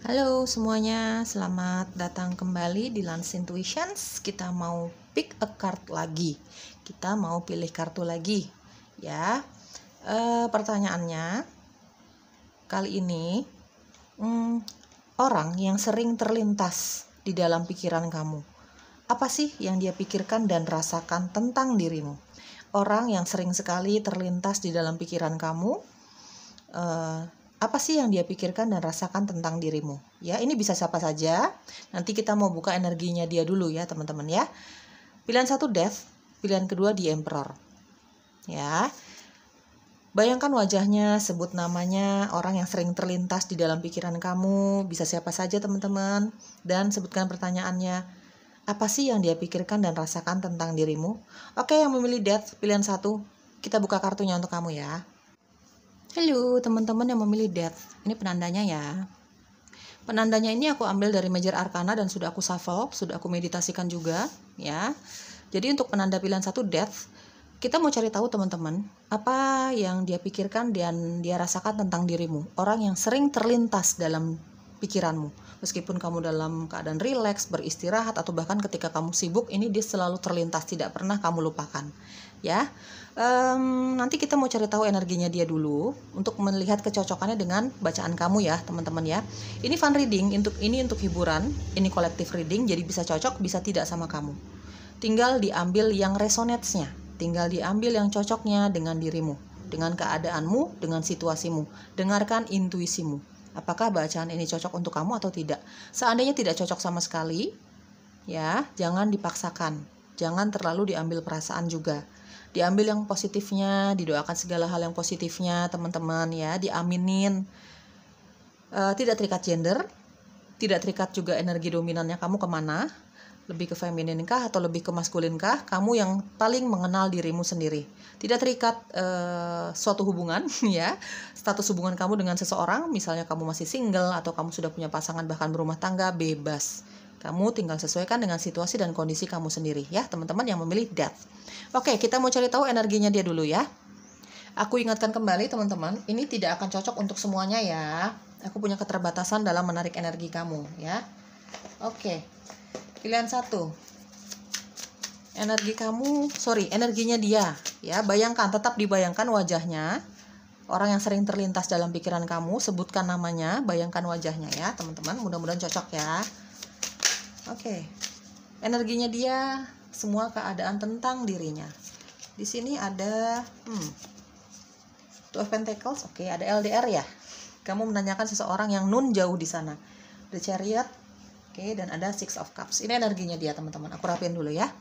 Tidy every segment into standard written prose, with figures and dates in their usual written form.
Halo semuanya, selamat datang kembali di Lance Intuitions. Kita mau pick a card lagi. Kita mau pilih kartu lagi, ya. Pertanyaannya kali ini, orang yang sering terlintas di dalam pikiran kamu. Apa sih yang dia pikirkan dan rasakan tentang dirimu? Orang yang sering sekali terlintas di dalam pikiran kamu. Apa sih yang dia pikirkan dan rasakan tentang dirimu? Ya, ini bisa siapa saja. Nanti kita mau buka energinya dia dulu ya, teman-teman ya. Pilihan 1 Death, pilihan kedua The Emperor. Ya. Bayangkan wajahnya, sebut namanya, orang yang sering terlintas di dalam pikiran kamu, bisa siapa saja teman-teman, dan sebutkan pertanyaannya. Apa sih yang dia pikirkan dan rasakan tentang dirimu? Oke, yang memilih Death, pilihan 1, kita buka kartunya untuk kamu ya. Halo teman-teman yang memilih Death, ini penandanya ya. Penandanya ini aku ambil dari Major Arcana dan sudah aku shuffle, sudah aku meditasikan juga ya. Jadi untuk penanda pilihan 1 Death, kita mau cari tahu teman-teman, apa yang dia pikirkan dan dia rasakan tentang dirimu. Orang yang sering terlintas dalam pikiranmu. Meskipun kamu dalam keadaan rileks, beristirahat, atau bahkan ketika kamu sibuk, ini dia selalu terlintas, tidak pernah kamu lupakan ya. Nanti kita mau cari tahu energinya dia dulu untuk melihat kecocokannya dengan bacaan kamu ya teman-teman ya. Ini fun reading, untuk hiburan, ini collective reading, jadi bisa cocok bisa tidak sama kamu. Tinggal diambil yang resonates-nya, tinggal diambil yang cocoknya dengan dirimu, dengan keadaanmu, dengan situasimu. Dengarkan intuisimu, apakah bacaan ini cocok untuk kamu atau tidak. Seandainya tidak cocok sama sekali ya, jangan dipaksakan, jangan terlalu diambil perasaan juga. Diambil yang positifnya, didoakan segala hal yang positifnya teman-teman ya, diaminin. Tidak terikat gender, tidak terikat juga energi dominannya kamu kemana, lebih ke feminin kah atau lebih ke maskulin kah, kamu yang paling mengenal dirimu sendiri. Tidak terikat suatu hubungan ya, status hubungan kamu dengan seseorang, misalnya kamu masih single atau kamu sudah punya pasangan bahkan berumah tangga, bebas. Kamu tinggal sesuaikan dengan situasi dan kondisi kamu sendiri ya teman-teman yang memilih Death. Oke, kita mau cari tahu energinya dia dulu ya. Aku ingatkan kembali teman-teman, ini tidak akan cocok untuk semuanya ya. Aku punya keterbatasan dalam menarik energi kamu ya. Oke, pilihan 1. Energinya dia ya. Bayangkan, tetap dibayangkan wajahnya. Orang yang sering terlintas dalam pikiran kamu, sebutkan namanya, bayangkan wajahnya ya teman-teman. Mudah-mudahan cocok ya. Oke, energinya dia, semua keadaan tentang dirinya. Di sini ada Two of Pentacles, oke, ada LDR ya. Kamu menanyakan seseorang yang nun jauh di sana. The Chariot, oke, dan ada Six of Cups. Ini energinya dia teman-teman. Aku rapiin dulu ya.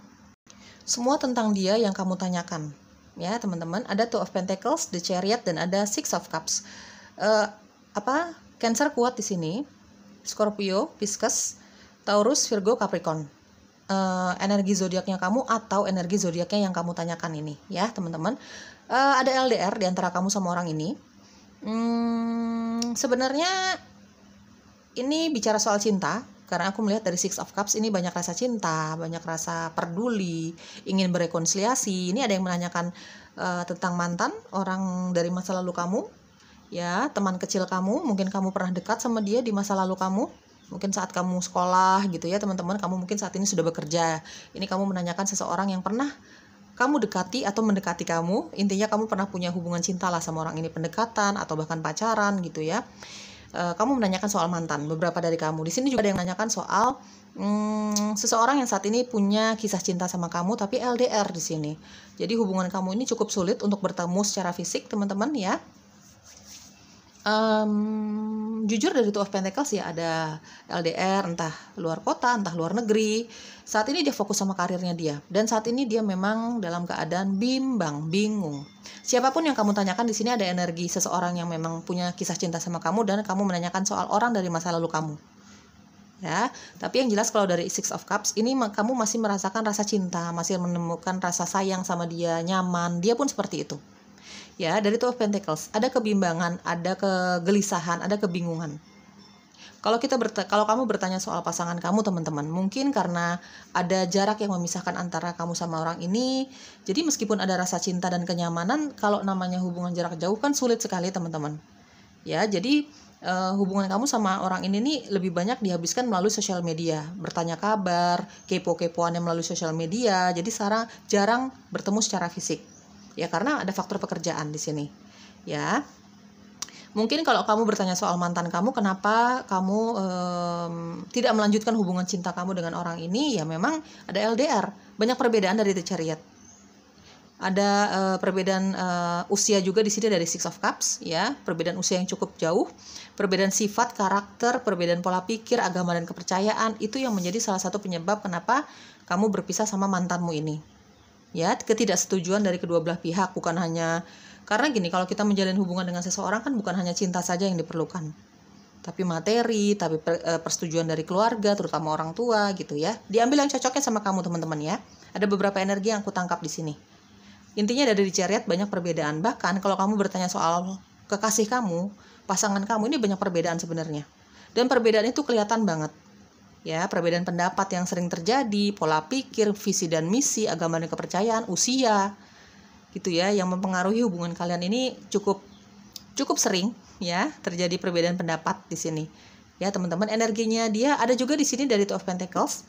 Semua tentang dia yang kamu tanyakan, ya teman-teman. Ada Two of Pentacles, The Chariot, dan ada Six of Cups. Cancer kuat di sini. Scorpio, Pisces, Taurus, Virgo, Capricorn. Energi zodiaknya kamu atau energi zodiaknya yang kamu tanyakan ini ya teman-teman. Ada LDR di antara kamu sama orang ini. Sebenarnya ini bicara soal cinta, karena aku melihat dari Six of Cups ini banyak rasa cinta, banyak rasa peduli, ingin berekonsiliasi. Ini ada yang menanyakan tentang mantan, orang dari masa lalu kamu ya, teman kecil kamu, mungkin kamu pernah dekat sama dia di masa lalu kamu. Mungkin saat kamu sekolah gitu ya teman-teman, kamu mungkin saat ini sudah bekerja. Ini kamu menanyakan seseorang yang pernah kamu dekati atau mendekati kamu. Intinya kamu pernah punya hubungan cinta lah sama orang ini, pendekatan atau bahkan pacaran gitu ya. Kamu menanyakan soal mantan, beberapa dari kamu. Di sini juga ada yang menanyakan soal seseorang yang saat ini punya kisah cinta sama kamu tapi LDR di sini. Jadi hubungan kamu ini cukup sulit untuk bertemu secara fisik teman-teman ya. Jujur dari Two of Pentacles ya, ada LDR, entah luar kota, entah luar negeri. Saat ini dia fokus sama karirnya dia, dan saat ini dia memang dalam keadaan bimbang, bingung. Siapapun yang kamu tanyakan di sini ada energi seseorang yang memang punya kisah cinta sama kamu, dan kamu menanyakan soal orang dari masa lalu kamu. Ya, tapi yang jelas kalau dari Six of Cups ini kamu masih merasakan rasa cinta, masih menemukan rasa sayang sama dia, nyaman. Dia pun seperti itu. Ya, dari Two of Pentacles ada kebimbangan, ada kegelisahan, ada kebingungan. Kalau kamu bertanya soal pasangan kamu teman-teman, mungkin karena ada jarak yang memisahkan antara kamu sama orang ini. Jadi meskipun ada rasa cinta dan kenyamanan, kalau namanya hubungan jarak jauh kan sulit sekali teman-teman. Ya, jadi hubungan kamu sama orang ini nih lebih banyak dihabiskan melalui sosial media, bertanya kabar, kepo-kepoannya melalui sosial media. Jadi sekarang jarang bertemu secara fisik. Ya karena ada faktor pekerjaan di sini. Ya. Mungkin kalau kamu bertanya soal mantan kamu, kenapa kamu tidak melanjutkan hubungan cinta kamu dengan orang ini? Ya memang ada LDR, banyak perbedaan dari The Chariot. Ada perbedaan usia juga di sini dari Six of Cups, ya, perbedaan usia yang cukup jauh, perbedaan sifat, karakter, perbedaan pola pikir, agama dan kepercayaan, itu yang menjadi salah satu penyebab kenapa kamu berpisah sama mantanmu ini. Ya, ketidaksetujuan dari kedua belah pihak, bukan hanya karena gini, kalau kita menjalin hubungan dengan seseorang kan bukan hanya cinta saja yang diperlukan, tapi materi, tapi persetujuan dari keluarga, terutama orang tua gitu ya. Diambil yang cocoknya sama kamu teman-teman ya. Ada beberapa energi yang aku tangkap di sini. Intinya dari Chariot banyak perbedaan. Bahkan kalau kamu bertanya soal kekasih kamu, pasangan kamu, ini banyak perbedaan sebenarnya. Dan perbedaan itu kelihatan banget. Ya, perbedaan pendapat yang sering terjadi, pola pikir, visi dan misi, agama dan kepercayaan, usia, gitu ya, yang mempengaruhi hubungan kalian ini cukup sering ya terjadi perbedaan pendapat di sini. Ya, teman-teman, energinya dia ada juga di sini dari Two of Pentacles.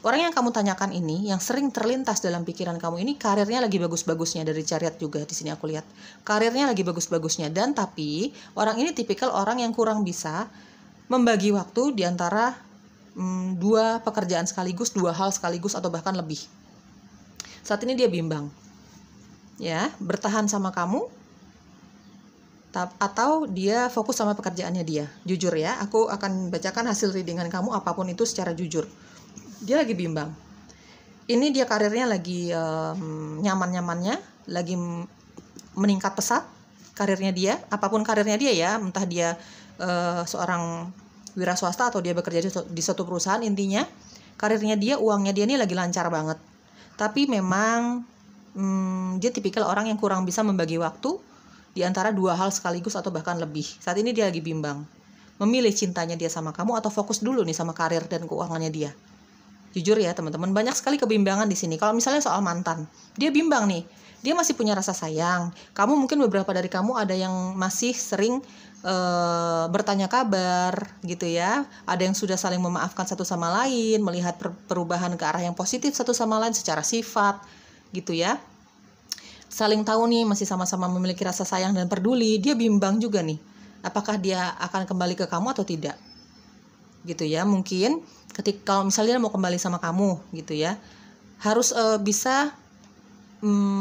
Orang yang kamu tanyakan ini, yang sering terlintas dalam pikiran kamu ini, karirnya lagi bagus-bagusnya dari Chariot juga di sini aku lihat. Karirnya lagi bagus-bagusnya, dan tapi orang ini tipikal orang yang kurang bisa membagi waktu di antara dua pekerjaan sekaligus, dua hal sekaligus atau bahkan lebih. Saat ini dia bimbang. Ya, bertahan sama kamu atau dia fokus sama pekerjaannya dia. Jujur ya, aku akan bacakan hasil readingan kamu apapun itu secara jujur. Dia lagi bimbang. Ini dia karirnya lagi nyaman-nyamannya, lagi meningkat pesat karirnya dia, apapun karirnya dia ya, entah dia seorang wira swasta atau dia bekerja di suatu perusahaan, intinya karirnya dia, uangnya dia ini lagi lancar banget. Tapi memang dia tipikal orang yang kurang bisa membagi waktu di antara dua hal sekaligus atau bahkan lebih. Saat ini dia lagi bimbang. Memilih cintanya dia sama kamu atau fokus dulu nih sama karir dan keuangannya dia. Jujur ya teman-teman, banyak sekali kebimbangan di sini. Kalau misalnya soal mantan, dia bimbang nih. Dia masih punya rasa sayang. Kamu mungkin beberapa dari kamu ada yang masih sering bertanya kabar gitu ya. Ada yang sudah saling memaafkan satu sama lain, melihat perubahan ke arah yang positif satu sama lain secara sifat gitu ya, saling tahu nih, masih sama-sama memiliki rasa sayang dan peduli. Dia bimbang juga nih, apakah dia akan kembali ke kamu atau tidak gitu ya. Mungkin ketika kalau misalnya dia mau kembali sama kamu gitu ya, harus bisa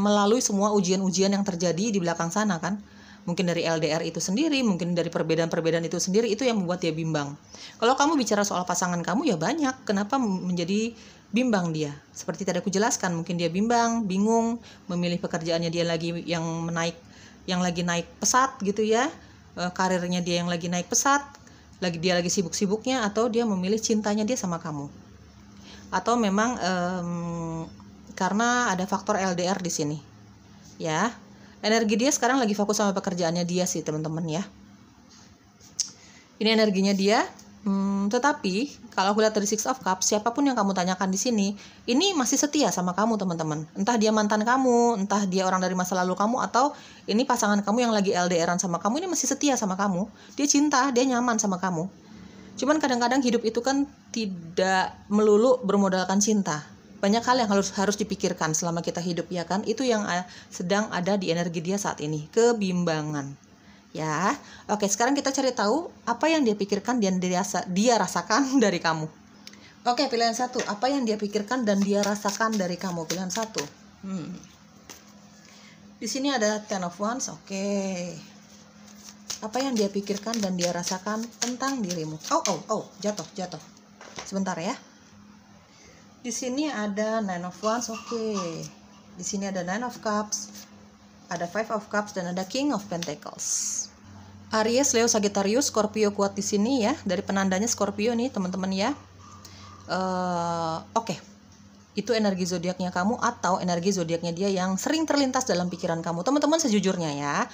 melalui semua ujian-ujian yang terjadi di belakang sana kan. Mungkin dari LDR itu sendiri, mungkin dari perbedaan-perbedaan itu sendiri, itu yang membuat dia bimbang. Kalau kamu bicara soal pasangan kamu, ya banyak kenapa menjadi bimbang dia. Seperti tadi aku jelaskan, mungkin dia bimbang, bingung, memilih pekerjaannya dia lagi yang lagi naik pesat gitu ya, karirnya dia yang lagi naik pesat, dia lagi sibuk-sibuknya, atau dia memilih cintanya dia sama kamu. Atau memang karena ada faktor LDR di sini. Ya. Energi dia sekarang lagi fokus sama pekerjaannya dia sih, teman-teman ya. Ini energinya dia. Tetapi kalau aku lihat dari Six of Cups, siapapun yang kamu tanyakan di sini, ini masih setia sama kamu teman-teman. Entah dia mantan kamu, entah dia orang dari masa lalu kamu, atau ini pasangan kamu yang lagi LDRan sama kamu, ini masih setia sama kamu. Dia cinta, dia nyaman sama kamu. Cuman kadang-kadang hidup itu kan tidak melulu bermodalkan cinta. Banyak hal yang harus dipikirkan selama kita hidup ya kan. Itu yang sedang ada di energi dia saat ini, kebimbangan. Ya, oke, sekarang kita cari tahu apa yang dia pikirkan dan dia rasakan dari kamu. Oke, pilihan satu, apa yang dia pikirkan dan dia rasakan dari kamu, pilihan satu. Di sini ada Ten of Wands, oke. Apa yang dia pikirkan dan dia rasakan tentang dirimu? Jatuh. Sebentar ya. Di sini ada Nine of Wands, oke. Di sini ada Nine of Cups, ada Five of Cups, dan ada King of Pentacles. Aries, Leo, Sagittarius, Scorpio kuat di sini ya. Dari penandanya Scorpio nih teman-teman ya. Oke. Itu energi zodiaknya kamu atau energi zodiaknya dia yang sering terlintas dalam pikiran kamu. Teman-teman, sejujurnya ya,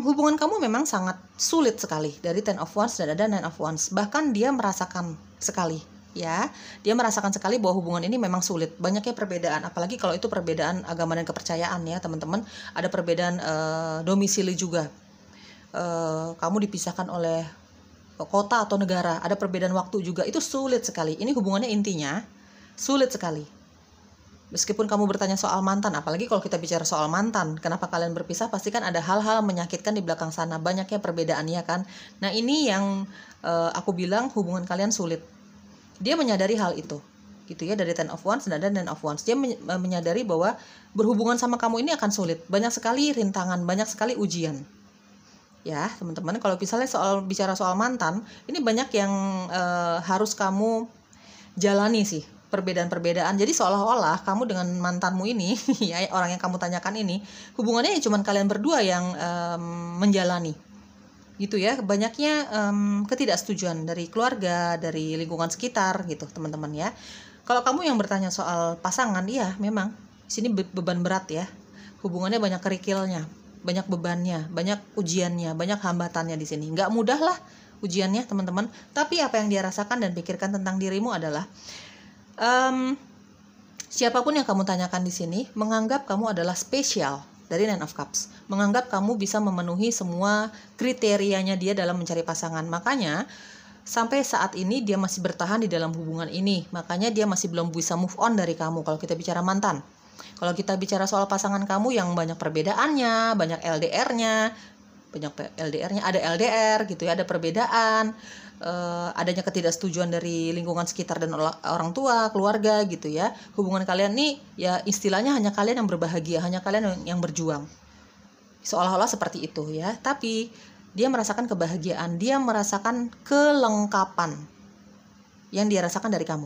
hubungan kamu memang sangat sulit sekali. Dari Ten of Wands dan ada Nine of Wands. Bahkan dia merasakan sekali. Ya, dia merasakan sekali bahwa hubungan ini memang sulit. Banyaknya perbedaan, apalagi kalau itu perbedaan agama dan kepercayaan ya teman-teman. Ada perbedaan domisili juga. kamu dipisahkan oleh kota atau negara, ada perbedaan waktu juga, itu sulit sekali. Ini hubungannya intinya sulit sekali. Meskipun kamu bertanya soal mantan, apalagi kalau kita bicara soal mantan, kenapa kalian berpisah, pasti kan ada hal-hal menyakitkan di belakang sana, banyaknya perbedaannya kan. Nah ini yang aku bilang hubungan kalian sulit. Dia menyadari hal itu, gitu ya, dari Ten of Wands dan Ten of Wands. Dia menyadari bahwa berhubungan sama kamu ini akan sulit, banyak sekali rintangan, banyak sekali ujian. Ya teman-teman, kalau misalnya bicara soal mantan, ini banyak yang harus kamu jalani sih, perbedaan-perbedaan. Jadi seolah-olah kamu dengan mantanmu ini ya, orang yang kamu tanyakan ini, hubungannya cuma kalian berdua yang menjalani, gitu ya. Banyaknya ketidaksetujuan dari keluarga, dari lingkungan sekitar gitu teman-teman ya. Kalau kamu yang bertanya soal pasangan, iya memang sini beban berat ya, hubungannya banyak kerikilnya, banyak bebannya, banyak ujiannya, banyak hambatannya di sini. Nggak mudah lah ujiannya teman-teman. Tapi apa yang dia rasakan dan pikirkan tentang dirimu adalah siapapun yang kamu tanyakan di sini menganggap kamu adalah spesial dari Nine of Cups, menganggap kamu bisa memenuhi semua kriterianya dia dalam mencari pasangan. Makanya sampai saat ini dia masih bertahan di dalam hubungan ini, makanya dia masih belum bisa move on dari kamu. Kalau kita bicara mantan, kalau kita bicara soal pasangan kamu yang banyak perbedaannya, banyak LDR-nya, ada LDR gitu ya, ada perbedaan, adanya ketidaksetujuan dari lingkungan sekitar dan orang tua, keluarga gitu ya. Hubungan kalian nih ya istilahnya hanya kalian yang berbahagia, hanya kalian yang berjuang. Seolah-olah seperti itu ya. Tapi dia merasakan kebahagiaan, dia merasakan kelengkapan yang dia rasakan dari kamu.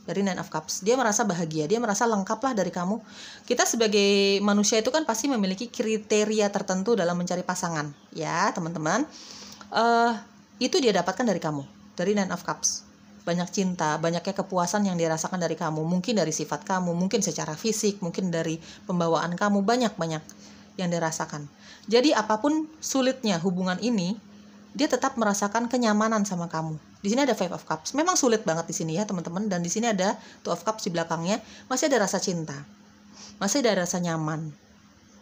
Dari Nine of Cups, dia merasa bahagia, dia merasa lengkap lah dari kamu. Kita sebagai manusia itu kan pasti memiliki kriteria tertentu dalam mencari pasangan, ya teman-teman. Itu dia dapatkan dari kamu, dari Nine of Cups. Banyak cinta, banyaknya kepuasan yang dia rasakan dari kamu. Mungkin dari sifat kamu, mungkin secara fisik, mungkin dari pembawaan kamu, banyak-banyak yang dia rasakan. Jadi apapun sulitnya hubungan ini, dia tetap merasakan kenyamanan sama kamu. Di sini ada Five of Cups. Memang sulit banget di sini ya teman-teman. Dan di sini ada Two of Cups di belakangnya. Masih ada rasa cinta, masih ada rasa nyaman.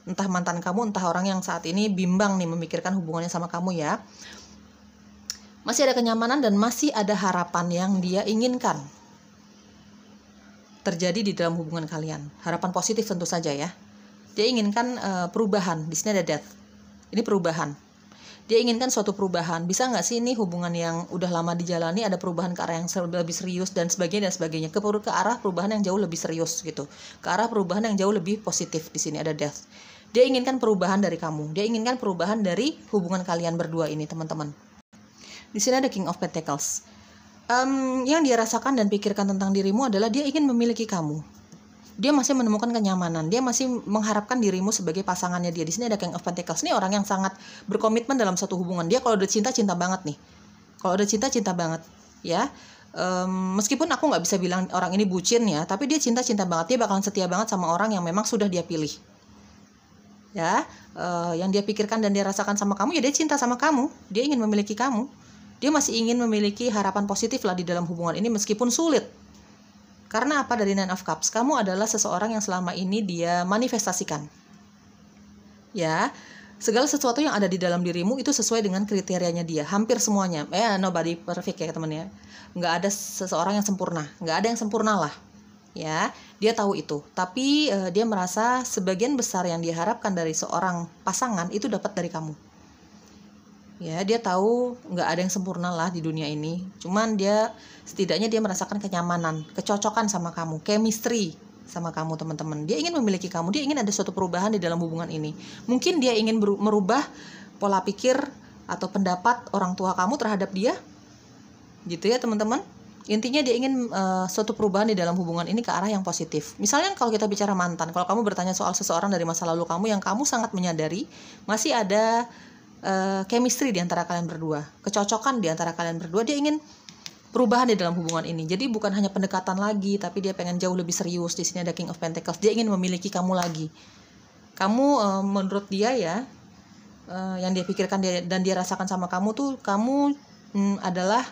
Entah mantan kamu, entah orang yang saat ini bimbang nih memikirkan hubungannya sama kamu ya. Masih ada kenyamanan dan masih ada harapan yang dia inginkan terjadi di dalam hubungan kalian. Harapan positif tentu saja ya. Dia inginkan perubahan. Di sini ada Death. Ini perubahan. Dia inginkan suatu perubahan. Bisa nggak sih ini hubungan yang udah lama dijalani ada perubahan ke arah yang lebih serius dan sebagainya dan sebagainya. Ke arah perubahan yang jauh lebih serius gitu. Ke arah perubahan yang jauh lebih positif. Di sini ada Death. Dia inginkan perubahan dari kamu. Dia inginkan perubahan dari hubungan kalian berdua ini teman-teman. Di sini ada King of Pentacles. Yang dia rasakan dan pikirkan tentang dirimu adalah dia ingin memiliki kamu. Dia masih menemukan kenyamanan. Dia masih mengharapkan dirimu sebagai pasangannya dia. Di sini ada King of Pentacles. Ini orang yang sangat berkomitmen dalam suatu hubungan. Dia kalau udah cinta, cinta banget nih. Kalau udah cinta, cinta banget. Ya. Meskipun aku nggak bisa bilang orang ini bucin ya, tapi dia cinta banget. Dia bakalan setia banget sama orang yang memang sudah dia pilih. Ya. Yang dia pikirkan dan dia rasakan sama kamu, ya dia cinta sama kamu. Dia ingin memiliki kamu. Dia masih ingin memiliki harapan positif lah di dalam hubungan ini meskipun sulit. Karena apa dari Nine of Cups? Kamu adalah seseorang yang selama ini dia manifestasikan. Ya, segala sesuatu yang ada di dalam dirimu itu sesuai dengan kriterianya dia. Hampir semuanya. Nobody perfect ya teman ya. Nggak ada seseorang yang sempurna. Nggak ada yang sempurna lah. Ya, dia tahu itu. Tapi dia merasa sebagian besar yang diharapkan dari seorang pasangan itu dapat dari kamu. Ya, dia tahu nggak ada yang sempurna lah di dunia ini. Cuman setidaknya dia merasakan kenyamanan, kecocokan sama kamu, chemistry sama kamu teman-teman. Dia ingin memiliki kamu, dia ingin ada suatu perubahan di dalam hubungan ini. Mungkin dia ingin merubah pola pikir atau pendapat orang tua kamu terhadap dia. Gitu ya teman-teman. Intinya dia ingin suatu perubahan di dalam hubungan ini ke arah yang positif. Misalnya kalau kita bicara mantan, kalau kamu bertanya soal seseorang dari masa lalu kamu yang kamu sangat menyadari masih ada chemistry di antara kalian berdua, kecocokan di antara kalian berdua, dia ingin perubahan di dalam hubungan ini. Jadi bukan hanya pendekatan lagi, tapi dia pengen jauh lebih serius. Di sini ada King of Pentacles. Dia ingin memiliki kamu lagi. Kamu menurut dia ya, yang dia pikirkan dan dia rasakan sama kamu tuh, kamu adalah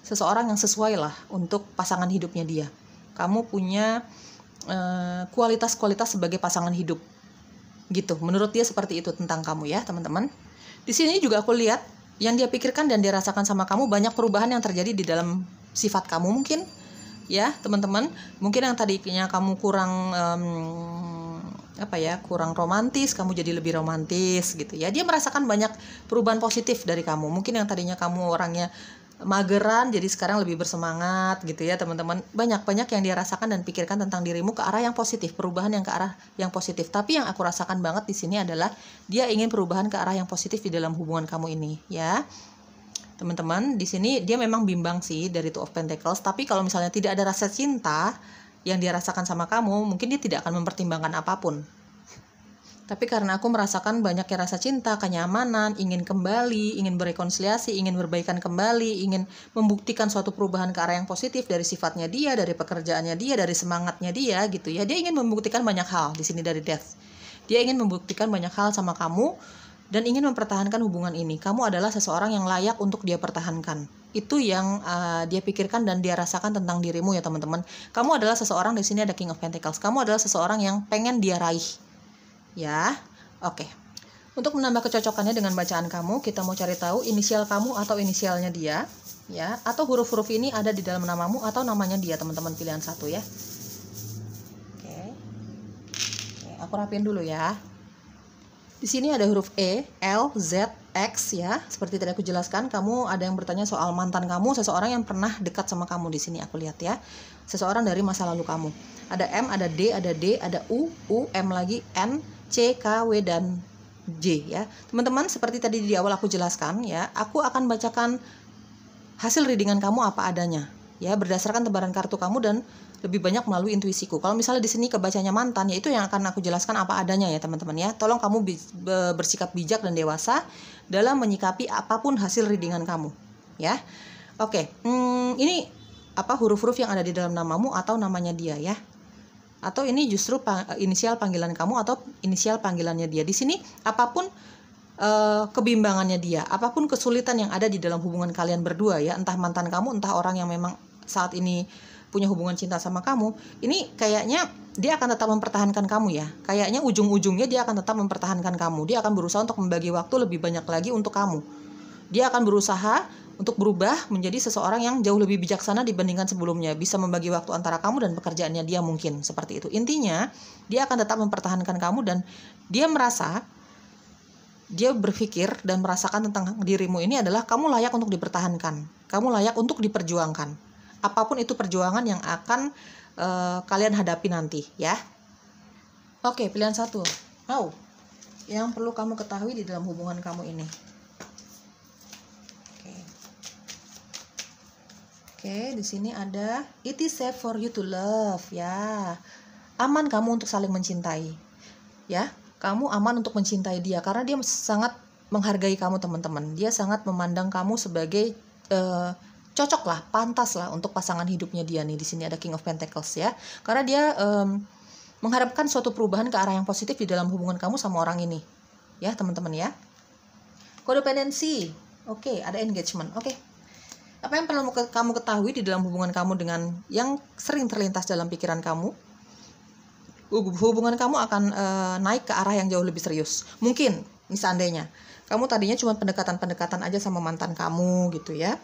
seseorang yang sesuai lah untuk pasangan hidupnya dia. Kamu punya kualitas-kualitas sebagai pasangan hidup. Gitu. Menurut dia seperti itu tentang kamu ya, teman-teman. Di sini juga aku lihat yang dia pikirkan dan dia rasakan sama kamu, banyak perubahan yang terjadi di dalam sifat kamu mungkin, ya teman-teman. Mungkin yang tadinya kamu kurang kurang romantis, kamu jadi lebih romantis gitu ya. Dia merasakan banyak perubahan positif dari kamu. Mungkin yang tadinya kamu orangnya mageran, jadi sekarang lebih bersemangat gitu ya teman-teman. Banyak yang dia rasakan dan pikirkan tentang dirimu ke arah yang positif, perubahan yang ke arah yang positif. Tapi yang aku rasakan banget di sini adalah dia ingin perubahan ke arah yang positif di dalam hubungan kamu ini, ya. Teman-teman, di sini dia memang bimbang sih dari Two of Pentacles, tapi kalau misalnya tidak ada rasa cinta yang dia rasakan sama kamu, mungkin dia tidak akan mempertimbangkan apapun. Tapi karena aku merasakan banyaknya rasa cinta, kenyamanan, ingin kembali, ingin berrekonsiliasi, ingin berbaikan kembali, ingin membuktikan suatu perubahan ke arah yang positif dari sifatnya dia, dari pekerjaannya dia, dari semangatnya dia gitu ya. Dia ingin membuktikan banyak hal di sini dari Death. Dia ingin membuktikan banyak hal sama kamu dan ingin mempertahankan hubungan ini. Kamu adalah seseorang yang layak untuk dia pertahankan. Itu yang dia pikirkan dan dia rasakan tentang dirimu ya teman-teman. Kamu adalah seseorang, di sini ada King of Pentacles. Kamu adalah seseorang yang pengen dia raih. Ya, oke. Untuk menambah kecocokannya dengan bacaan kamu, kita mau cari tahu inisial kamu atau inisialnya dia, ya, atau huruf-huruf ini ada di dalam namamu atau namanya dia, teman-teman, pilihan satu ya. Oke. Aku rapiin dulu ya. Di sini ada huruf E, L, Z, X ya. Seperti tadi aku jelaskan, kamu ada yang bertanya soal mantan kamu, seseorang yang pernah dekat sama kamu di sini aku lihat ya. Seseorang dari masa lalu kamu. Ada M, ada D, ada U, M lagi, N, C, K, W, dan J ya. Teman-teman, seperti tadi di awal aku jelaskan ya, aku akan bacakan hasil readingan kamu apa adanya ya, berdasarkan tebaran kartu kamu dan lebih banyak melalui intuisiku. Kalau misalnya di sini kebacanya mantan, ya itu yang akan aku jelaskan apa adanya ya teman-teman ya. Tolong kamu bersikap bijak dan dewasa dalam menyikapi apapun hasil readingan kamu ya. Oke, ini apa huruf-huruf yang ada di dalam namamu atau namanya dia ya. Atau ini justru inisial panggilan kamu atau inisial panggilannya dia. Di sini apapun kebimbangannya dia, apapun kesulitan yang ada di dalam hubungan kalian berdua ya, entah mantan kamu, entah orang yang memang saat ini punya hubungan cinta sama kamu, ini kayaknya dia akan tetap mempertahankan kamu ya. Kayaknya ujung-ujungnya dia akan tetap mempertahankan kamu. Dia akan berusaha untuk membagi waktu lebih banyak lagi untuk kamu. Dia akan berusaha untuk berubah menjadi seseorang yang jauh lebih bijaksana dibandingkan sebelumnya, bisa membagi waktu antara kamu dan pekerjaannya dia mungkin, seperti itu. Intinya, dia akan tetap mempertahankan kamu dan dia berpikir dan merasakan tentang dirimu ini adalah kamu layak untuk dipertahankan, kamu layak untuk diperjuangkan. Apapun itu perjuangan yang akan kalian hadapi nanti, ya. Oke, pilihan satu. Yang perlu kamu ketahui di dalam hubungan kamu ini. Oke, di sini ada it is safe for you to love ya. Aman kamu untuk saling mencintai. Ya, kamu aman untuk mencintai dia karena dia sangat menghargai kamu teman-teman. Dia sangat memandang kamu sebagai cocok lah, pantas lah untuk pasangan hidupnya dia nih. Di sini ada King of Pentacles ya. Karena dia mengharapkan suatu perubahan ke arah yang positif di dalam hubungan kamu sama orang ini. Ya, teman-teman ya. Codependency. Oke, ada engagement. Oke. Apa yang perlu kamu ketahui di dalam hubungan kamu dengan yang sering terlintas dalam pikiran kamu? Hubungan kamu akan naik ke arah yang jauh lebih serius. Mungkin, seandainya kamu tadinya cuma pendekatan-pendekatan aja sama mantan kamu gitu ya.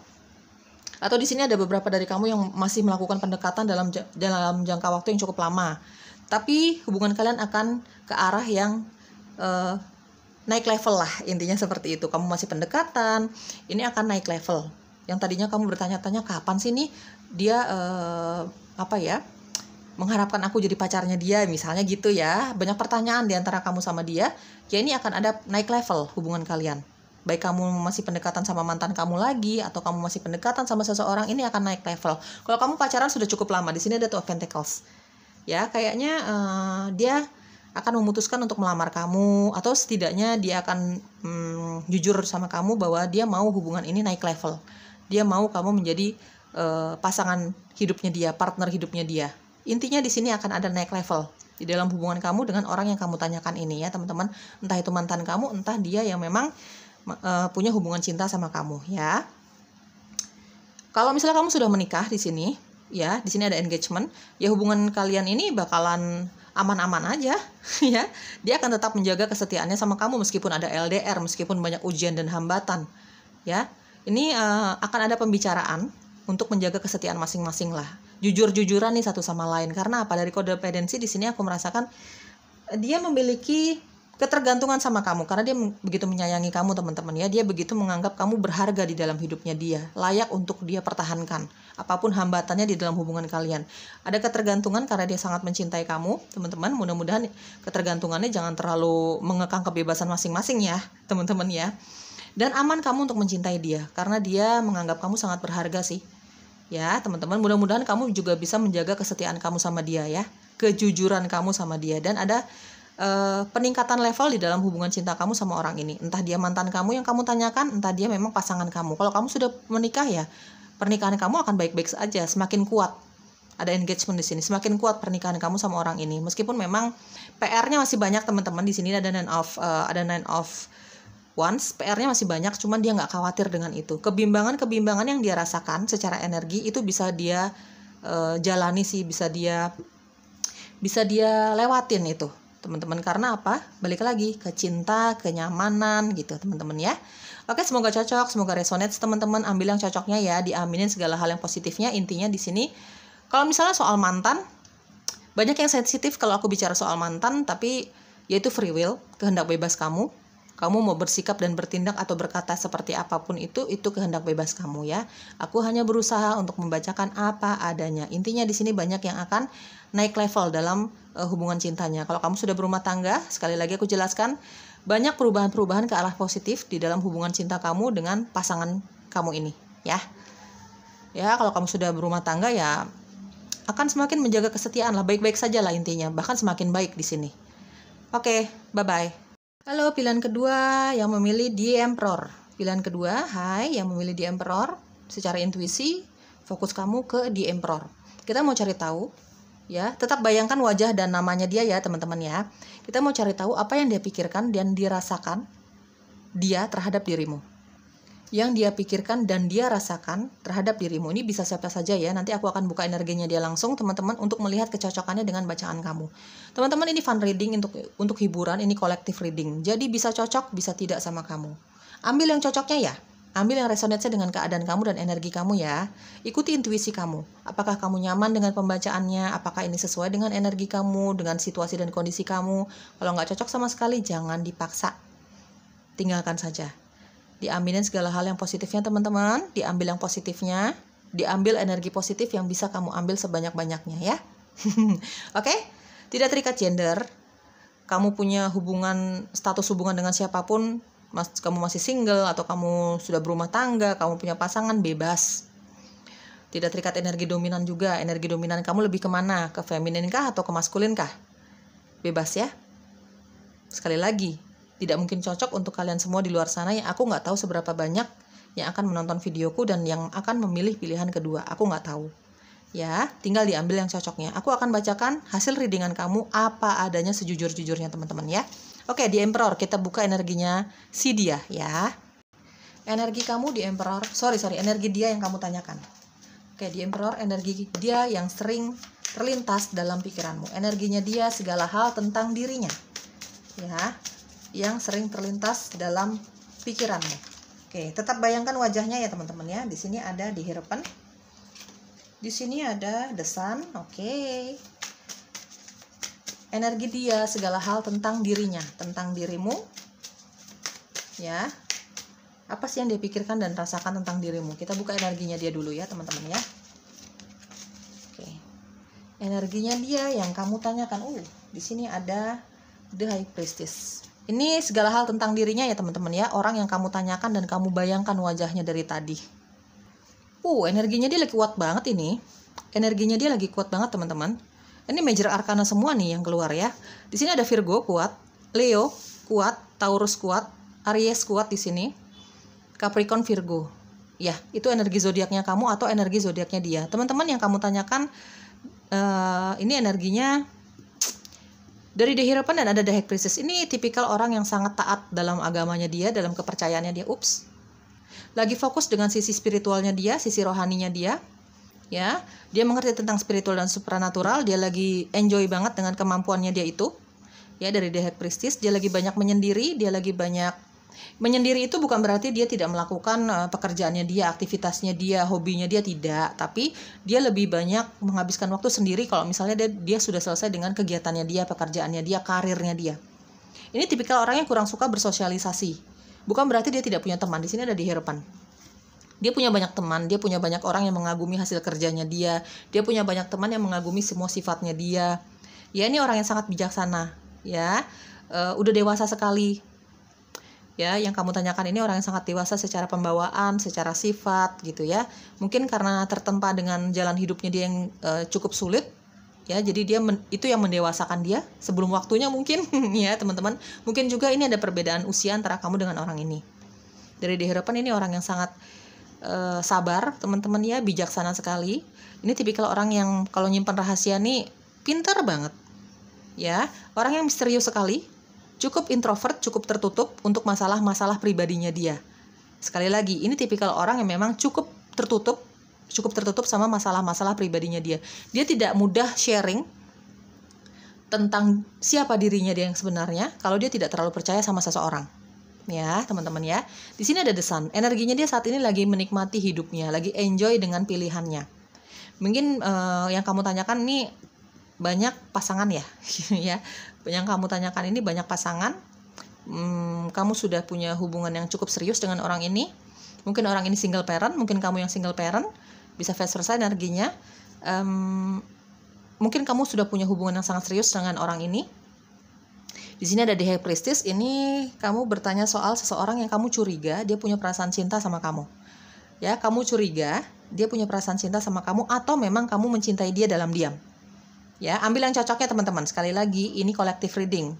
Atau di sini ada beberapa dari kamu yang masih melakukan pendekatan dalam jangka waktu yang cukup lama. Tapi hubungan kalian akan ke arah yang naik level lah, intinya seperti itu. Kamu masih pendekatan, ini akan naik level. Yang tadinya kamu bertanya-tanya kapan sih nih dia mengharapkan aku jadi pacarnya dia, misalnya gitu ya. Banyak pertanyaan di antara kamu sama dia, ya ini akan ada naik level hubungan kalian. Baik kamu masih pendekatan sama mantan kamu lagi atau kamu masih pendekatan sama seseorang, ini akan naik level. Kalau kamu pacaran sudah cukup lama, di sini ada Two of Pentacles. Ya, kayaknya dia akan memutuskan untuk melamar kamu atau setidaknya dia akan jujur sama kamu bahwa dia mau hubungan ini naik level. Dia mau kamu menjadi pasangan hidupnya dia, partner hidupnya dia. Intinya di sini akan ada naik level di dalam hubungan kamu dengan orang yang kamu tanyakan ini ya teman-teman. Entah itu mantan kamu, entah dia yang memang punya hubungan cinta sama kamu ya. Kalau misalnya kamu sudah menikah di sini, ya di sini ada engagement, ya hubungan kalian ini bakalan aman-aman aja ya. Dia akan tetap menjaga kesetiaannya sama kamu meskipun ada LDR, meskipun banyak ujian dan hambatan ya. Ini akan ada pembicaraan untuk menjaga kesetiaan masing-masing lah. Jujur-jujuran nih satu sama lain. Karena apa? Dari codependency di sini aku merasakan dia memiliki ketergantungan sama kamu karena dia begitu menyayangi kamu, teman-teman ya. Dia begitu menganggap kamu berharga di dalam hidupnya dia, layak untuk dia pertahankan apapun hambatannya di dalam hubungan kalian. Ada ketergantungan karena dia sangat mencintai kamu, teman-teman. Mudah-mudahan ketergantungannya jangan terlalu mengekang kebebasan masing-masing ya, teman-teman ya. Dan aman kamu untuk mencintai dia karena dia menganggap kamu sangat berharga sih ya, teman-teman. Mudah-mudahan kamu juga bisa menjaga kesetiaan kamu sama dia ya, kejujuran kamu sama dia. Dan ada peningkatan level di dalam hubungan cinta kamu sama orang ini. Entah dia mantan kamu yang kamu tanyakan, entah dia memang pasangan kamu. Kalau kamu sudah menikah ya, pernikahan kamu akan baik-baik saja, semakin kuat. Ada engagement di sini, semakin kuat pernikahan kamu sama orang ini. Meskipun memang PR-nya masih banyak, teman-teman. Di sini ada nine of wands, PR-nya masih banyak, cuman dia nggak khawatir dengan itu. Kebimbangan yang dia rasakan secara energi itu bisa dia jalani sih, bisa dia lewatin itu, teman-teman. Karena apa? Balik lagi ke cinta, kenyamanan gitu, teman-teman ya. Oke, semoga cocok, semoga resonate teman-teman. Ambil yang cocoknya ya, diaminin segala hal yang positifnya. Intinya di sini, kalau misalnya soal mantan, banyak yang sensitif kalau aku bicara soal mantan, tapi yaitu free will, kehendak bebas kamu. Kamu mau bersikap dan bertindak atau berkata seperti apapun itu kehendak bebas kamu ya. Aku hanya berusaha untuk membacakan apa adanya. Intinya di sini banyak yang akan naik level dalam hubungan cintanya. Kalau kamu sudah berumah tangga, sekali lagi aku jelaskan, banyak perubahan-perubahan ke arah positif di dalam hubungan cinta kamu dengan pasangan kamu ini ya. Ya, kalau kamu sudah berumah tangga ya akan semakin menjaga kesetiaan lah, baik-baik saja lah intinya, bahkan semakin baik di sini. Oke, bye-bye. Halo, pilihan kedua yang memilih The Emperor. Pilihan kedua, hai, yang memilih The Emperor. Secara intuisi, fokus kamu ke The Emperor. Kita mau cari tahu, ya, tetap bayangkan wajah dan namanya dia ya, teman-teman ya. Kita mau cari tahu apa yang dia pikirkan dan dirasakan dia terhadap dirimu. Yang dia pikirkan dan dia rasakan terhadap dirimu. Ini bisa siapa saja ya. Nanti aku akan buka energinya dia langsung, teman-teman, untuk melihat kecocokannya dengan bacaan kamu. Teman-teman, ini fun reading untuk hiburan, ini collective reading. Jadi bisa cocok, bisa tidak sama kamu. Ambil yang cocoknya ya. Ambil yang resonate dengan keadaan kamu dan energi kamu ya. Ikuti intuisi kamu. Apakah kamu nyaman dengan pembacaannya? Apakah ini sesuai dengan energi kamu, dengan situasi dan kondisi kamu? Kalau nggak cocok sama sekali, jangan dipaksa. Tinggalkan saja. Diambilin segala hal yang positifnya, teman-teman. Diambil yang positifnya. Diambil energi positif yang bisa kamu ambil sebanyak-banyaknya ya. Oke? Tidak terikat gender. Kamu punya status hubungan dengan siapapun, kamu masih single atau kamu sudah berumah tangga, kamu punya pasangan, bebas. Tidak terikat energi dominan juga. Energi dominan kamu lebih kemana? Ke feminin kah atau ke maskulin kah? Bebas ya. Sekali lagi, tidak mungkin cocok untuk kalian semua di luar sana yang aku nggak tahu seberapa banyak yang akan menonton videoku dan yang akan memilih pilihan kedua. Aku nggak tahu. Ya, tinggal diambil yang cocoknya. Aku akan bacakan hasil readingan kamu apa adanya sejujur-jujurnya, teman-teman ya. Oke, di Emperor kita buka energinya si dia ya. Energi kamu di Emperor, energi dia yang kamu tanyakan. Oke, di Emperor energi dia yang sering terlintas dalam pikiranmu. Energinya dia segala hal tentang dirinya. Ya. Yang sering terlintas dalam pikiranmu. Oke, tetap bayangkan wajahnya ya, teman-teman ya. Di sini ada di Hierophant. Di sini ada The Sun. Oke. Energi dia segala hal tentang dirinya, tentang dirimu. Ya. Apa sih yang dia pikirkan dan rasakan tentang dirimu? Kita buka energinya dia dulu ya, teman-teman ya. Oke. Energinya dia yang kamu tanyakan. Di sini ada The High Priestess. Ini segala hal tentang dirinya ya, teman-teman ya. Orang yang kamu tanyakan dan kamu bayangkan wajahnya dari tadi. Energinya dia lagi kuat banget ini. Energinya dia lagi kuat banget, teman-teman. Ini major arcana semua nih yang keluar ya. Di sini ada Virgo kuat, Leo kuat, Taurus kuat, Aries kuat di sini. Capricorn, Virgo. Ya, itu energi zodiaknya kamu atau energi zodiaknya dia. Teman-teman yang kamu tanyakan, ini energinya dari The Hierophant dan ada The High Priestess. Ini tipikal orang yang sangat taat dalam agamanya dia, dalam kepercayaannya dia. Lagi fokus dengan sisi spiritualnya dia, sisi rohaninya dia. Ya, dia mengerti tentang spiritual dan supranatural, dia lagi enjoy banget dengan kemampuannya dia itu. Ya, dari The High Priestess, dia lagi banyak menyendiri, dia lagi banyak menyendiri. Itu bukan berarti dia tidak melakukan pekerjaannya dia, aktivitasnya dia, hobinya dia, tidak, tapi dia lebih banyak menghabiskan waktu sendiri kalau misalnya dia sudah selesai dengan kegiatannya dia, pekerjaannya dia, karirnya dia. Ini tipikal orang yang kurang suka bersosialisasi. Bukan berarti dia tidak punya teman. Di sini ada di harapan. Dia punya banyak teman, dia punya banyak orang yang mengagumi hasil kerjanya dia punya banyak teman yang mengagumi semua sifatnya dia. Ya, ini orang yang sangat bijaksana, ya. Udah dewasa sekali. Ya, yang kamu tanyakan ini orang yang sangat dewasa secara pembawaan, secara sifat gitu ya. Mungkin karena tertempa dengan jalan hidupnya dia yang cukup sulit. Ya, jadi itu yang mendewasakan dia sebelum waktunya mungkin ya, teman-teman. Mungkin juga ini ada perbedaan usia antara kamu dengan orang ini. Dari di harapan ini orang yang sangat sabar, teman-teman ya, bijaksana sekali. Ini tipikal orang yang kalau nyimpan rahasia nih pintar banget. Ya, orang yang misterius sekali, cukup introvert, cukup tertutup untuk masalah-masalah pribadinya dia. Sekali lagi, ini tipikal orang yang memang cukup tertutup sama masalah-masalah pribadinya dia. Dia tidak mudah sharing tentang siapa dirinya dia yang sebenarnya kalau dia tidak terlalu percaya sama seseorang. Ya, teman-teman ya. Di sini ada The Sun. Energinya dia saat ini lagi menikmati hidupnya, lagi enjoy dengan pilihannya. Mungkin yang kamu tanyakan nih banyak pasangan ya. Ya. Yang kamu tanyakan ini banyak pasangan. Kamu sudah punya hubungan yang cukup serius dengan orang ini. Mungkin orang ini single parent, mungkin kamu yang single parent. Bisa vice versa energinya. Mungkin kamu sudah punya hubungan yang sangat serius dengan orang ini. Di sini ada The High Priestess. Ini kamu bertanya soal seseorang yang kamu curiga dia punya perasaan cinta sama kamu. Ya, kamu curiga dia punya perasaan cinta sama kamu, atau memang kamu mencintai dia dalam diam. Ya, ambil yang cocoknya teman-teman. Sekali lagi, ini collective reading.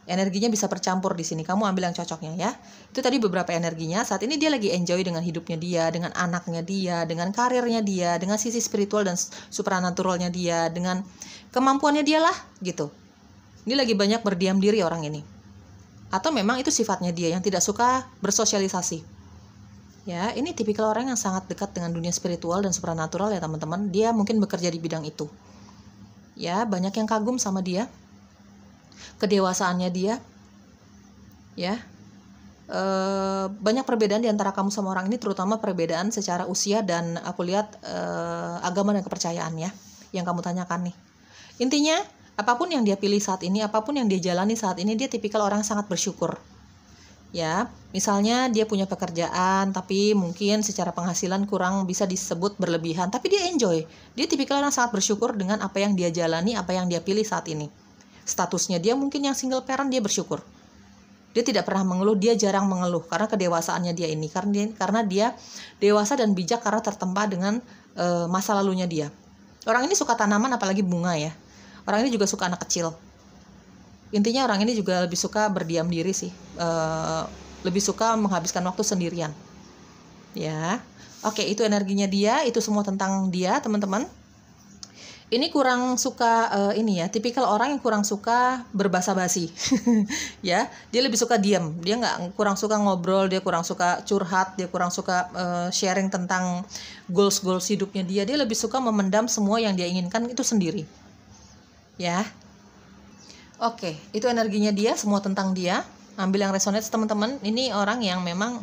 Energinya bisa bercampur di sini. Kamu ambil yang cocoknya ya. Itu tadi beberapa energinya. Saat ini dia lagi enjoy dengan hidupnya dia, dengan anaknya dia, dengan karirnya dia, dengan sisi spiritual dan supranaturalnya dia, dengan kemampuannya dia lah gitu. Ini lagi banyak berdiam diri orang ini. Atau memang itu sifatnya dia yang tidak suka bersosialisasi. Ya, ini tipikal orang yang sangat dekat dengan dunia spiritual dan supranatural ya teman-teman. Dia mungkin bekerja di bidang itu. Ya, banyak yang kagum sama dia. Kedewasaannya dia. Ya. Banyak perbedaan di antara kamu sama orang ini, terutama perbedaan secara usia dan aku lihat agama dan kepercayaan ya, yang kamu tanyakan nih. Intinya, apapun yang dia pilih saat ini, apapun yang dia jalani saat ini, dia tipikal orang yang sangat bersyukur. Ya, misalnya dia punya pekerjaan tapi mungkin secara penghasilan kurang bisa disebut berlebihan, tapi dia enjoy. Dia tipikal orang yang sangat bersyukur dengan apa yang dia jalani, apa yang dia pilih saat ini. Statusnya dia mungkin yang single parent, dia bersyukur. Dia tidak pernah mengeluh, dia jarang mengeluh karena kedewasaannya dia ini. Karena dia dewasa dan bijak karena tertempa dengan masa lalunya dia. Orang ini suka tanaman apalagi bunga ya. Orang ini juga suka anak kecil. Intinya orang ini juga lebih suka berdiam diri sih. Lebih suka menghabiskan waktu sendirian. Ya. Oke, itu energinya dia, itu semua tentang dia, teman-teman. Ini kurang suka ini ya, tipikal orang yang kurang suka berbasa-basi. Ya, dia lebih suka diam. Dia kurang suka ngobrol, dia kurang suka curhat, dia kurang suka sharing tentang goals hidupnya dia. Dia lebih suka memendam semua yang dia inginkan itu sendiri. Ya. Oke, itu energinya dia, semua tentang dia. Ambil yang resonate teman-teman. Ini orang yang memang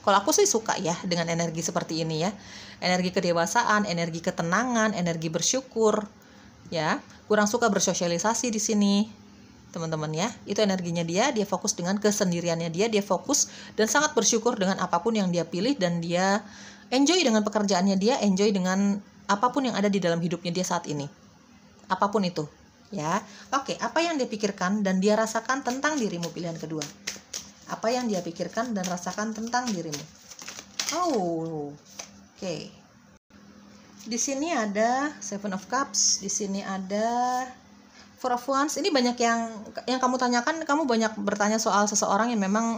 kalau aku sih suka ya dengan energi seperti ini ya. Energi kedewasaan, energi ketenangan, energi bersyukur. Ya, kurang suka bersosialisasi di sini. Teman-teman ya. Itu energinya dia fokus dengan kesendiriannya dia fokus dan sangat bersyukur dengan apapun yang dia pilih, dan dia enjoy dengan pekerjaannya dia, enjoy dengan apapun yang ada di dalam hidupnya dia saat ini. Apapun itu. Ya, oke, apa yang dia pikirkan dan dia rasakan tentang dirimu, pilihan kedua. Apa yang dia pikirkan dan rasakan tentang dirimu. Oke. Di sini ada Seven of Cups, di sini ada Four of Wands. Ini banyak yang kamu tanyakan, kamu banyak bertanya soal seseorang yang memang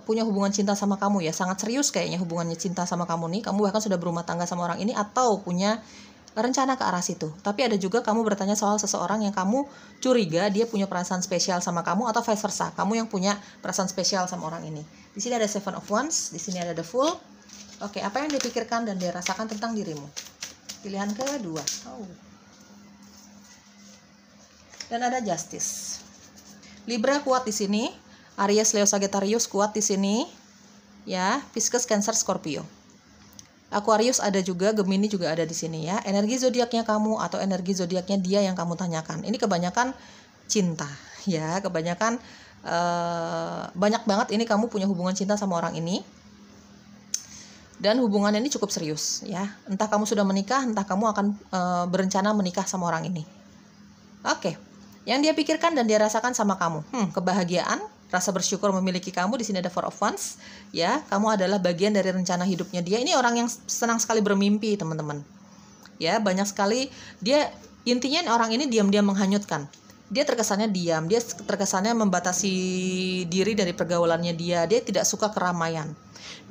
punya hubungan cinta sama kamu ya, sangat serius kayaknya hubungannya cinta sama kamu nih. Kamu bahkan sudah berumah tangga sama orang ini atau punya rencana ke arah situ. Tapi ada juga kamu bertanya soal seseorang yang kamu curiga dia punya perasaan spesial sama kamu, atau vice versa, kamu yang punya perasaan spesial sama orang ini. Di sini ada Seven of Wands, di sini ada The Fool. Oke, apa yang dia pikirkan dan dia rasakan tentang dirimu? Pilihan kedua. Dan ada Justice. Libra kuat di sini, Aries, Leo, Sagittarius kuat di sini. Ya, Pisces, Cancer, Scorpio. Aquarius ada juga, Gemini juga ada di sini ya. Energi zodiaknya kamu atau energi zodiaknya dia yang kamu tanyakan. Ini kebanyakan cinta ya, kebanyakan banyak banget ini kamu punya hubungan cinta sama orang ini. Dan hubungannya ini cukup serius ya. Entah kamu sudah menikah, entah kamu akan berencana menikah sama orang ini. Oke. Yang dia pikirkan dan dia rasakan sama kamu, kebahagiaan, rasa bersyukur memiliki kamu. Di sini ada Four of Wands, ya. Kamu adalah bagian dari rencana hidupnya dia. Ini orang yang senang sekali bermimpi, teman-teman. Ya, banyak sekali dia, intinya orang ini diam-diam menghanyutkan. Dia terkesannya diam, dia terkesannya membatasi diri dari pergaulannya dia. Dia tidak suka keramaian.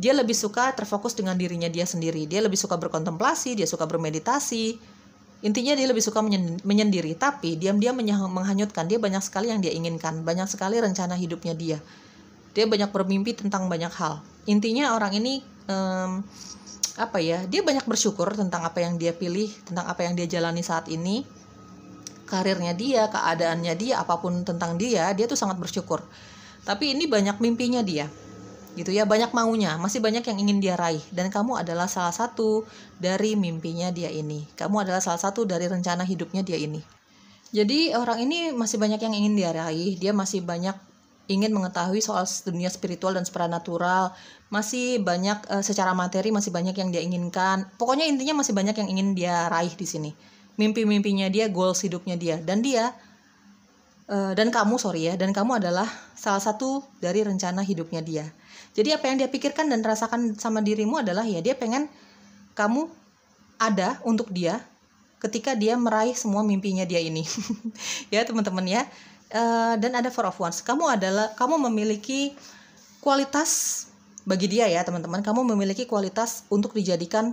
Dia lebih suka terfokus dengan dirinya dia sendiri. Dia lebih suka berkontemplasi, dia suka bermeditasi. Intinya dia lebih suka menyendiri, tapi diam-diam menghanyutkan. Dia banyak sekali yang dia inginkan, banyak sekali rencana hidupnya dia. Dia banyak bermimpi tentang banyak hal. Intinya orang ini dia banyak bersyukur tentang apa yang dia pilih, tentang apa yang dia jalani saat ini. Karirnya dia, keadaannya dia, apapun tentang dia tuh sangat bersyukur. Tapi ini banyak mimpinya dia. Gitu ya, banyak maunya, masih banyak yang ingin dia raih, dan kamu adalah salah satu dari mimpinya dia ini. Kamu adalah salah satu dari rencana hidupnya dia ini. Jadi orang ini masih banyak yang ingin dia raih, dia masih banyak ingin mengetahui soal dunia spiritual dan supranatural, masih banyak secara materi masih banyak yang dia inginkan. Pokoknya intinya masih banyak yang ingin dia raih di sini. Mimpi-mimpinya dia, goals hidupnya dia, dan kamu adalah salah satu dari rencana hidupnya dia. Jadi apa yang dia pikirkan dan rasakan sama dirimu adalah ya dia pengen kamu ada untuk dia ketika dia meraih semua mimpinya dia ini. Ya teman-teman ya. Dan ada Four of Wands. Kamu memiliki kualitas bagi dia ya teman-teman. Kamu memiliki kualitas untuk dijadikan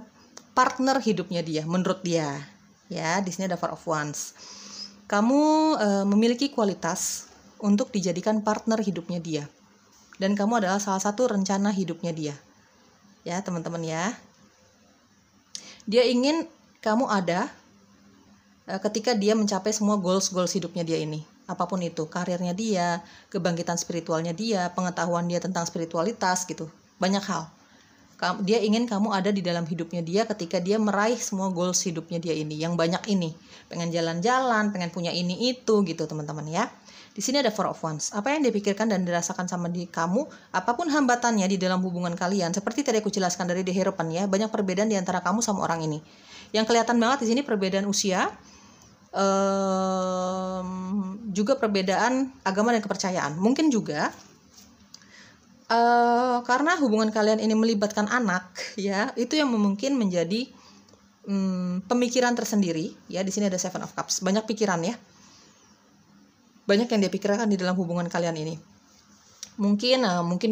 partner hidupnya dia menurut dia. Ya, di sini ada Four of Wands. Kamu memiliki kualitas untuk dijadikan partner hidupnya dia. Dan kamu adalah salah satu rencana hidupnya dia. Ya, teman-teman ya. Dia ingin kamu ada ketika dia mencapai semua goals hidupnya dia ini. Apapun itu, karirnya dia, kebangkitan spiritualnya dia, pengetahuan dia tentang spiritualitas gitu. Banyak hal. Dia ingin kamu ada di dalam hidupnya dia ketika dia meraih semua goals hidupnya dia ini. Yang banyak ini. Pengen jalan-jalan, pengen punya ini itu gitu teman-teman ya. Di sini ada Four of Wands. Apa yang dipikirkan dan dirasakan sama kamu, apapun hambatannya di dalam hubungan kalian, seperti tadi aku jelaskan dari The Hierophant ya, banyak perbedaan di antara kamu sama orang ini. Yang kelihatan banget di sini perbedaan usia, juga perbedaan agama dan kepercayaan. Mungkin juga karena hubungan kalian ini melibatkan anak, ya, itu yang mungkin menjadi pemikiran tersendiri. Ya, di sini ada Seven of Cups. Banyak pikiran ya. Banyak yang dia pikirkan di dalam hubungan kalian ini. Mungkin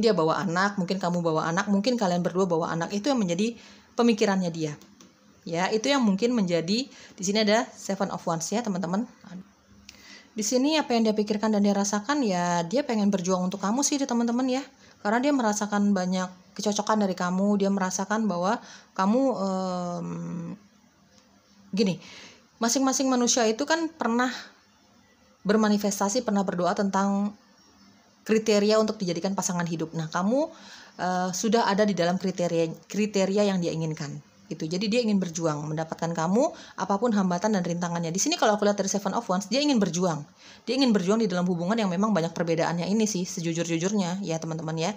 dia bawa anak, mungkin kamu bawa anak, mungkin kalian berdua bawa anak. Itu yang menjadi pemikirannya dia. Ya, itu yang mungkin menjadi, di sini ada Seven of Wands ya, teman-teman. Di sini apa yang dia pikirkan dan dia rasakan ya, dia pengen berjuang untuk kamu sih, teman-teman ya. Karena dia merasakan banyak kecocokan dari kamu, dia merasakan bahwa kamu gini, masing-masing manusia itu kan pernah bermanifestasi, pernah berdoa tentang kriteria untuk dijadikan pasangan hidup. Nah, kamu sudah ada di dalam kriteria yang dia inginkan. Gitu. Jadi dia ingin berjuang mendapatkan kamu apapun hambatan dan rintangannya. Di sini kalau aku lihat dari Seven of Wands, dia ingin berjuang. Dia ingin berjuang di dalam hubungan yang memang banyak perbedaannya ini sih, sejujur-jujurnya ya teman-teman ya.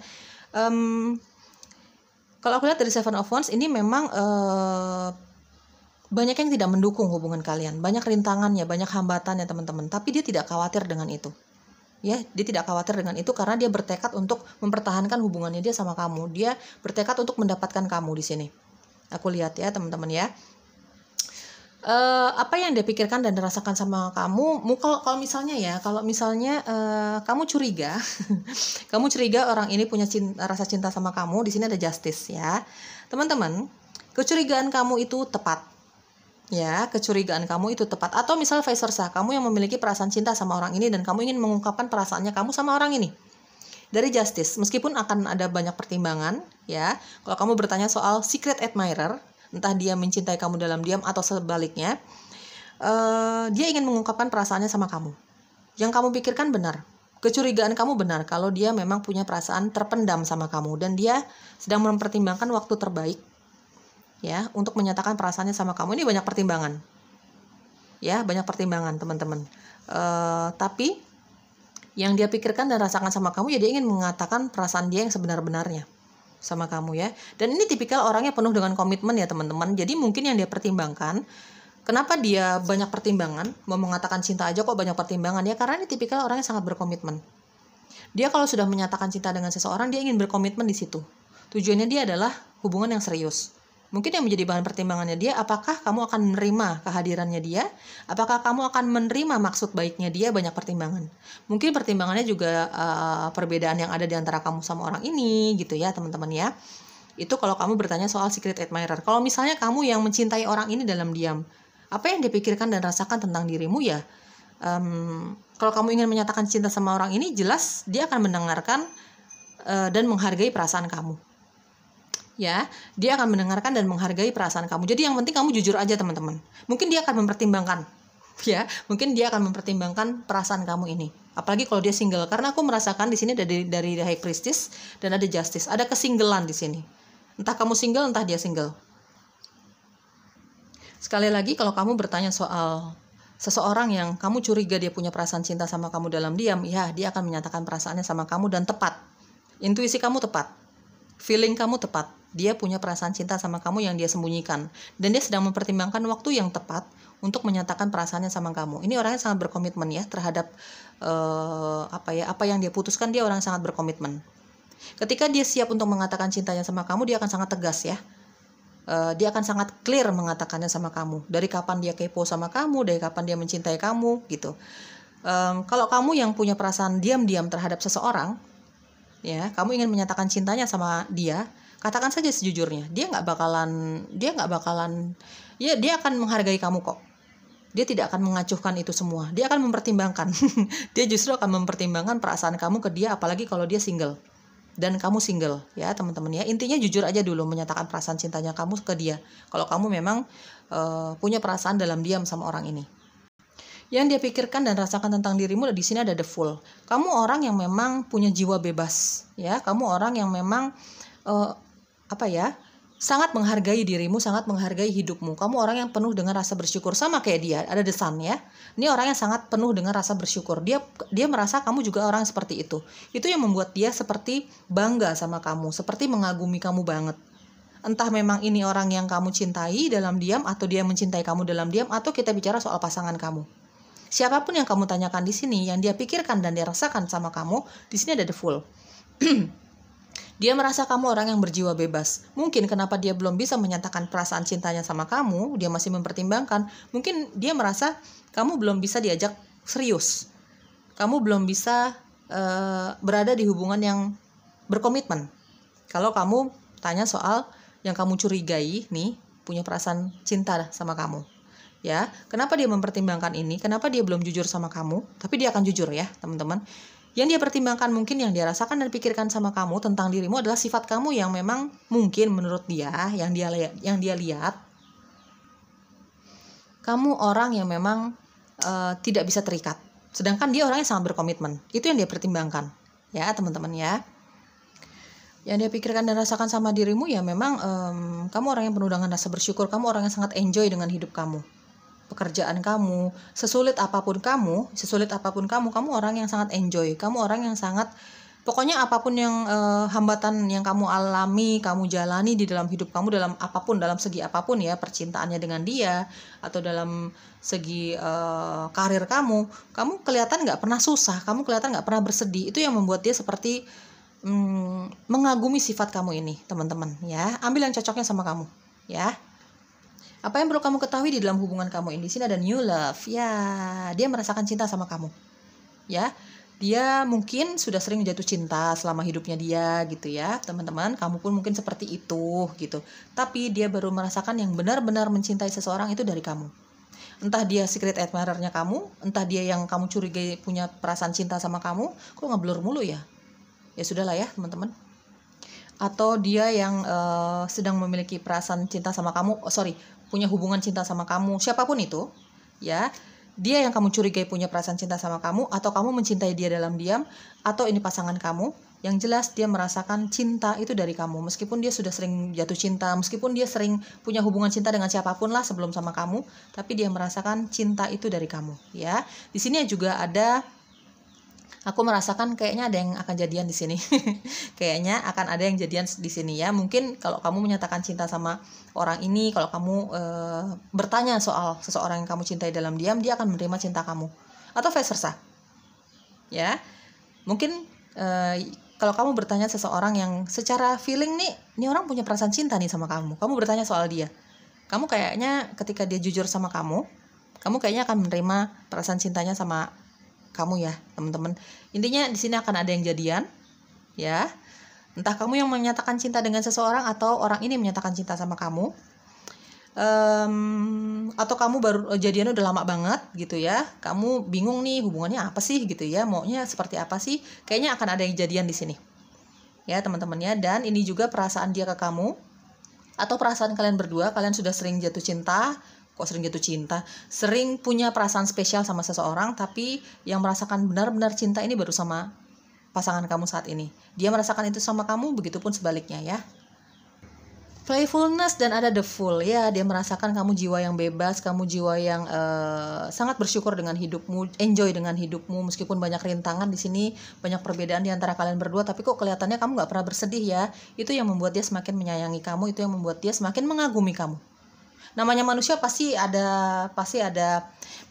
Kalau aku lihat dari Seven of Wands ini memang banyak yang tidak mendukung hubungan kalian, banyak rintangannya, banyak hambatannya teman-teman. Tapi dia tidak khawatir dengan itu. Ya, dia tidak khawatir dengan itu karena dia bertekad untuk mempertahankan hubungannya dia sama kamu. Dia bertekad untuk mendapatkan kamu di sini. Aku lihat ya teman-teman ya. Apa yang dia pikirkan dan dirasakan sama kamu, kalau misalnya kamu curiga, kamu curiga orang ini punya rasa cinta sama kamu, di sini ada Justice ya, teman-teman. Kecurigaan kamu itu tepat, ya, kecurigaan kamu itu tepat. Atau misal vice versa, kamu yang memiliki perasaan cinta sama orang ini dan kamu ingin mengungkapkan perasaannya kamu sama orang ini. Dari Justice, meskipun akan ada banyak pertimbangan, ya. Kalau kamu bertanya soal secret admirer, entah dia mencintai kamu dalam diam atau sebaliknya, dia ingin mengungkapkan perasaannya sama kamu. Yang kamu pikirkan benar, kecurigaan kamu benar kalau dia memang punya perasaan terpendam sama kamu dan dia sedang mempertimbangkan waktu terbaik ya untuk menyatakan perasaannya sama kamu. Ini banyak pertimbangan. Ya, banyak pertimbangan, teman-teman. Tapi yang dia pikirkan dan rasakan sama kamu ya dia ingin mengatakan perasaan dia yang sebenar-benarnya sama kamu ya. Dan ini tipikal orangnya penuh dengan komitmen ya, teman-teman. Jadi mungkin yang dia pertimbangkan, kenapa dia banyak pertimbangan, mau mengatakan cinta aja kok banyak pertimbangan ya, karena ini tipikal orangnya sangat berkomitmen. Dia kalau sudah menyatakan cinta dengan seseorang, dia ingin berkomitmen di situ. Tujuannya dia adalah hubungan yang serius. Mungkin yang menjadi bahan pertimbangannya dia, apakah kamu akan menerima kehadirannya dia? Apakah kamu akan menerima maksud baiknya dia? Banyak pertimbangan. Mungkin pertimbangannya juga perbedaan yang ada di antara kamu sama orang ini gitu ya, teman-teman ya. Itu kalau kamu bertanya soal secret admirer. Kalau misalnya kamu yang mencintai orang ini dalam diam, apa yang dipikirkan dan rasakan tentang dirimu ya? Kalau kamu ingin menyatakan cinta sama orang ini, jelas dia akan mendengarkan dan menghargai perasaan kamu. Ya, dia akan mendengarkan dan menghargai perasaan kamu. Jadi yang penting kamu jujur aja, teman-teman. Mungkin dia akan mempertimbangkan, ya, mungkin dia akan mempertimbangkan perasaan kamu ini. Apalagi kalau dia single, karena aku merasakan di sini dari High Priestess dan ada Justice, ada kesinggelan di sini. Entah kamu single, entah dia single. Sekali lagi, kalau kamu bertanya soal seseorang yang kamu curiga dia punya perasaan cinta sama kamu dalam diam, ya, dia akan menyatakan perasaannya sama kamu dan tepat. Intuisi kamu tepat. Feeling kamu tepat. Dia punya perasaan cinta sama kamu yang dia sembunyikan. Dan dia sedang mempertimbangkan waktu yang tepat untuk menyatakan perasaannya sama kamu. Ini orangnya sangat berkomitmen ya terhadap apa yang dia putuskan. Dia orang yang sangat berkomitmen. Ketika dia siap untuk mengatakan cintanya sama kamu, dia akan sangat tegas ya. Dia akan sangat clear mengatakannya sama kamu. Dari kapan dia kepo sama kamu, dari kapan dia mencintai kamu gitu. Kalau kamu yang punya perasaan diam-diam terhadap seseorang, ya, kamu ingin menyatakan cintanya sama dia, katakan saja sejujurnya. Dia nggak bakalan, ya, dia akan menghargai kamu kok. Dia tidak akan mengacuhkan itu semua. Dia akan mempertimbangkan. Dia justru akan mempertimbangkan perasaan kamu ke dia, apalagi kalau dia single dan kamu single, ya, teman-teman ya. Intinya jujur aja dulu menyatakan perasaan cintanya kamu ke dia. Kalau kamu memang punya perasaan dalam diam sama orang ini. Yang dia pikirkan dan rasakan tentang dirimu di sini ada the Fool. Kamu orang yang memang punya jiwa bebas, ya. Kamu orang yang memang sangat menghargai dirimu, sangat menghargai hidupmu. Kamu orang yang penuh dengan rasa bersyukur, sama kayak dia. Ada The Sun ya. Ini orang yang sangat penuh dengan rasa bersyukur. Dia merasa kamu juga orang seperti itu. Itu yang membuat dia seperti bangga sama kamu, seperti mengagumi kamu banget. Entah memang ini orang yang kamu cintai dalam diam, atau dia mencintai kamu dalam diam, atau kita bicara soal pasangan kamu. Siapapun yang kamu tanyakan di sini, yang dia pikirkan dan dia rasakan sama kamu, di sini ada the Fool. Dia merasa kamu orang yang berjiwa bebas. Mungkin kenapa dia belum bisa menyatakan perasaan cintanya sama kamu, dia masih mempertimbangkan. Mungkin dia merasa kamu belum bisa diajak serius. Kamu belum bisa berada di hubungan yang berkomitmen. Kalau kamu tanya soal yang kamu curigai nih, punya perasaan cinta sama kamu. Ya, kenapa dia mempertimbangkan ini? Kenapa dia belum jujur sama kamu? Tapi dia akan jujur ya, teman-teman. Yang dia pertimbangkan, mungkin yang dia rasakan dan pikirkan sama kamu tentang dirimu adalah sifat kamu yang memang mungkin menurut dia, yang dia lihat, kamu orang yang memang tidak bisa terikat. Sedangkan dia orangnya sangat berkomitmen. Itu yang dia pertimbangkan, ya, teman-teman ya. Yang dia pikirkan dan rasakan sama dirimu ya memang kamu orang yang penuh dengan rasa bersyukur. Kamu orang yang sangat enjoy dengan hidup kamu, pekerjaan kamu, sesulit apapun kamu, kamu orang yang sangat enjoy. Kamu orang yang sangat, pokoknya apapun yang hambatan yang kamu alami, kamu jalani di dalam hidup kamu, dalam apapun, dalam segi apapun ya, percintaannya dengan dia, atau dalam segi karir kamu kelihatan nggak pernah susah, kamu kelihatan nggak pernah bersedih. Itu yang membuat dia seperti mengagumi sifat kamu ini, teman-teman ya. Ambil yang cocoknya sama kamu, ya. Apa yang perlu kamu ketahui di dalam hubungan kamu ini? Di sini ada new love. Ya, dia merasakan cinta sama kamu. Ya, dia mungkin sudah sering jatuh cinta selama hidupnya dia gitu ya, teman-teman. Kamu pun mungkin seperti itu gitu. Tapi dia baru merasakan yang benar-benar mencintai seseorang itu dari kamu. Entah dia secret admirer-nya kamu, entah dia yang kamu curigai punya perasaan cinta sama kamu. Kok ngeblur mulu ya? Ya sudahlah ya, teman-teman. atau dia yang sedang memiliki perasaan cinta sama kamu, punya hubungan cinta sama kamu, siapapun itu, ya, dia yang kamu curigai punya perasaan cinta sama kamu, atau kamu mencintai dia dalam diam, atau ini pasangan kamu, yang jelas dia merasakan cinta itu dari kamu, meskipun dia sudah sering jatuh cinta, meskipun dia sering punya hubungan cinta dengan siapapun lah sebelum sama kamu, tapi dia merasakan cinta itu dari kamu, ya. Di sini juga ada, aku merasakan kayaknya ada yang akan jadian di sini. Kayaknya akan ada yang jadian di sini, ya. Mungkin kalau kamu menyatakan cinta sama orang ini, kalau kamu bertanya soal seseorang yang kamu cintai dalam diam, dia akan menerima cinta kamu. Atau vice versa. Ya. Mungkin kalau kamu bertanya seseorang yang secara feeling nih orang punya perasaan cinta nih sama kamu. Kamu bertanya soal dia. Kamu kayaknya ketika dia jujur sama kamu kayaknya akan menerima perasaan cintanya sama kamu, ya, teman-teman. Intinya di sini akan ada yang jadian, ya. Entah kamu yang menyatakan cinta dengan seseorang atau orang ini menyatakan cinta sama kamu. Atau kamu baru jadian udah lama banget gitu, ya. Kamu bingung nih hubungannya apa sih gitu, ya. Maunya seperti apa sih? Kayaknya akan ada yang jadian di sini. Ya, teman-teman, ya. Dan ini juga perasaan dia ke kamu atau perasaan kalian berdua, kalian sudah sering jatuh cinta. Sering punya perasaan spesial sama seseorang, tapi yang merasakan benar-benar cinta ini baru sama pasangan kamu saat ini. Dia merasakan itu sama kamu, begitupun sebaliknya, ya. Playfulness dan ada the full, ya. Dia merasakan kamu jiwa yang bebas, kamu jiwa yang sangat bersyukur dengan hidupmu, enjoy dengan hidupmu, meskipun banyak rintangan di sini, banyak perbedaan di antara kalian berdua, tapi kok kelihatannya kamu nggak pernah bersedih, ya. Itu yang membuat dia semakin menyayangi kamu, itu yang membuat dia semakin mengagumi kamu. Namanya manusia pasti ada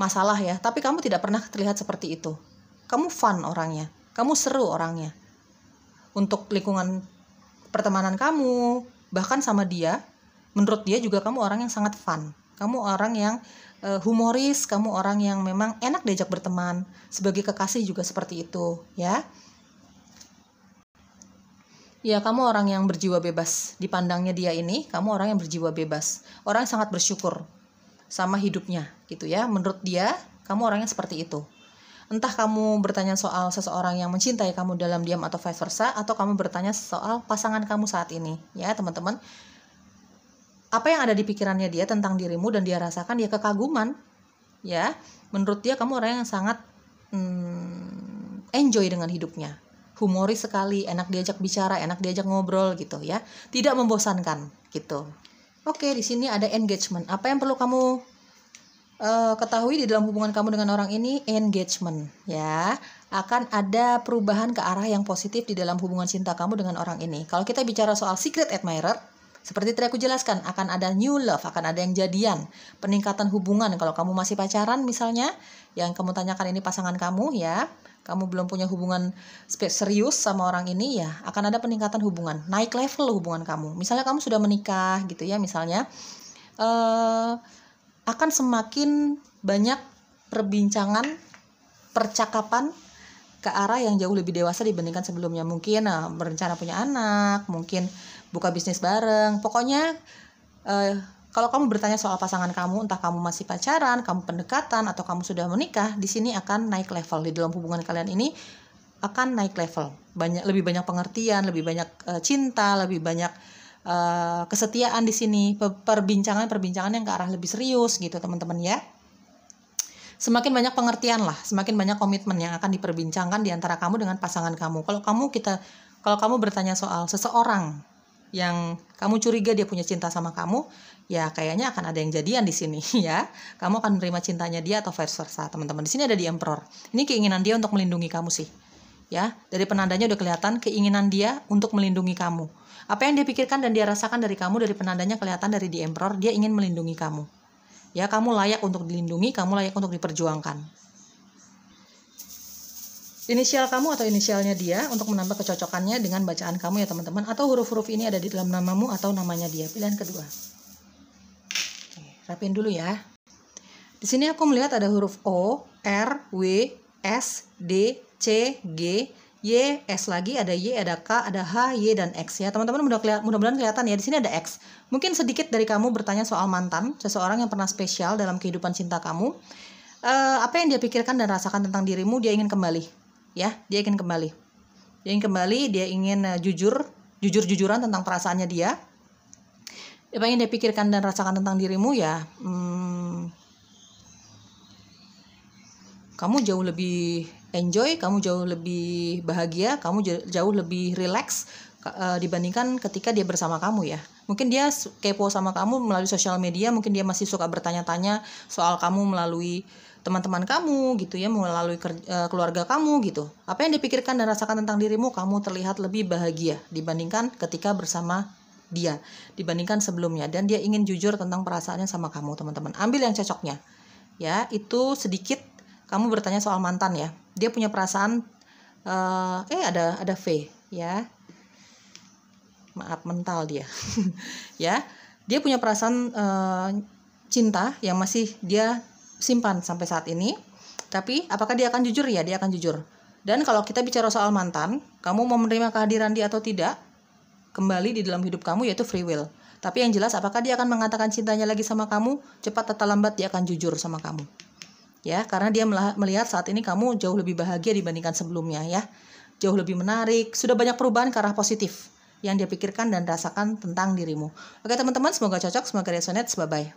masalah, ya, tapi kamu tidak pernah terlihat seperti itu. Kamu fun orangnya, kamu seru orangnya. Untuk lingkungan pertemanan kamu, bahkan sama dia, menurut dia juga kamu orang yang sangat fun. Kamu orang yang humoris, kamu orang yang memang enak diajak berteman. Sebagai kekasih juga seperti itu, ya. Ya, kamu orang yang berjiwa bebas. Dipandangnya dia ini, kamu orang yang berjiwa bebas. Orang yang sangat bersyukur sama hidupnya, gitu, ya. Menurut dia, kamu orang yang seperti itu. Entah kamu bertanya soal seseorang yang mencintai kamu dalam diam atau vice versa, atau kamu bertanya soal pasangan kamu saat ini, ya, teman-teman. Apa yang ada di pikirannya dia tentang dirimu dan dia rasakan, dia kekaguman, ya. Menurut dia kamu orang yang sangat enjoy dengan hidupnya. Humoris sekali, enak diajak bicara, enak diajak ngobrol gitu, ya. Tidak membosankan gitu. Oke, di sini ada engagement. Apa yang perlu kamu ketahui di dalam hubungan kamu dengan orang ini? Engagement, ya. Akan ada perubahan ke arah yang positif di dalam hubungan cinta kamu dengan orang ini. Kalau kita bicara soal secret admirer, seperti tadi aku jelaskan, akan ada new love, akan ada yang jadian, peningkatan hubungan. Kalau kamu masih pacaran misalnya, yang kamu tanyakan ini pasangan kamu, ya, kamu belum punya hubungan serius sama orang ini, ya, akan ada peningkatan hubungan, naik level hubungan kamu. Misalnya kamu sudah menikah gitu, ya, misalnya akan semakin banyak perbincangan, percakapan ke arah yang jauh lebih dewasa dibandingkan sebelumnya. Mungkin berencana punya anak, mungkin buka bisnis bareng. Pokoknya kalau kamu bertanya soal pasangan kamu, entah kamu masih pacaran, kamu pendekatan, atau kamu sudah menikah, di sini akan naik level. Di dalam hubungan kalian ini akan naik level. Lebih banyak pengertian, lebih banyak cinta, lebih banyak kesetiaan di sini, perbincangan yang ke arah lebih serius gitu, teman-teman, ya. Semakin banyak pengertian lah, semakin banyak komitmen yang akan diperbincangkan di antara kamu dengan pasangan kamu. Kalau kamu bertanya soal seseorang yang kamu curiga dia punya cinta sama kamu, ya kayaknya akan ada yang jadian di sini, ya. Kamu akan menerima cintanya dia atau vice versa, teman-teman. Di sini ada di Emperor. Ini keinginan dia untuk melindungi kamu sih. Ya, dari penandanya udah kelihatan keinginan dia untuk melindungi kamu. Apa yang dia pikirkan dan dia rasakan dari kamu, dari penandanya kelihatan dari di Emperor, dia ingin melindungi kamu. Ya, kamu layak untuk dilindungi, kamu layak untuk diperjuangkan. Inisial kamu atau inisialnya dia untuk menambah kecocokannya dengan bacaan kamu, ya, teman-teman. Atau huruf-huruf ini ada di dalam namamu atau namanya dia. Pilihan kedua. Oke, rapiin dulu ya. Di sini aku melihat ada huruf O, R, W, S, D, C, G, Y, S lagi, ada Y, ada K, ada H, Y, dan X, ya. Teman-teman mudah-mudahan kelihatan, ya. Di sini ada X. Mungkin sedikit dari kamu bertanya soal mantan, seseorang yang pernah spesial dalam kehidupan cinta kamu. Apa yang dia pikirkan dan rasakan tentang dirimu, dia ingin kembali. Ya, dia ingin kembali. Dia ingin kembali, dia ingin jujur jujur-jujuran tentang perasaannya dia. Apa yang dia pikirkan dan rasakan tentang dirimu ya, kamu jauh lebih enjoy, kamu jauh lebih bahagia, kamu jauh lebih relax dibandingkan ketika dia bersama kamu ya. Mungkin dia kepo sama kamu melalui sosial media, mungkin dia masih suka bertanya-tanya soal kamu melalui teman-teman kamu gitu ya, melalui keluarga kamu gitu. Apa yang dipikirkan dan rasakan tentang dirimu, kamu terlihat lebih bahagia dibandingkan ketika bersama dia, dibandingkan sebelumnya. Dan dia ingin jujur tentang perasaannya sama kamu, teman-teman. Ambil yang cocoknya. Ya, itu sedikit kamu bertanya soal mantan ya. Dia punya perasaan ada V ya. Maaf, mental dia. Ya. Dia punya perasaan cinta yang masih dia simpan sampai saat ini. Tapi apakah dia akan jujur? Ya, dia akan jujur. Dan kalau kita bicara soal mantan, kamu mau menerima kehadiran dia atau tidak, kembali di dalam hidup kamu, yaitu free will. Tapi yang jelas, apakah dia akan mengatakan cintanya lagi sama kamu? Cepat atau lambat dia akan jujur sama kamu. Ya, karena dia melihat saat ini kamu jauh lebih bahagia dibandingkan sebelumnya ya. Jauh lebih menarik, sudah banyak perubahan ke arah positif yang dia pikirkan dan rasakan tentang dirimu. Oke teman-teman, semoga cocok, semoga resonate. Bye-bye.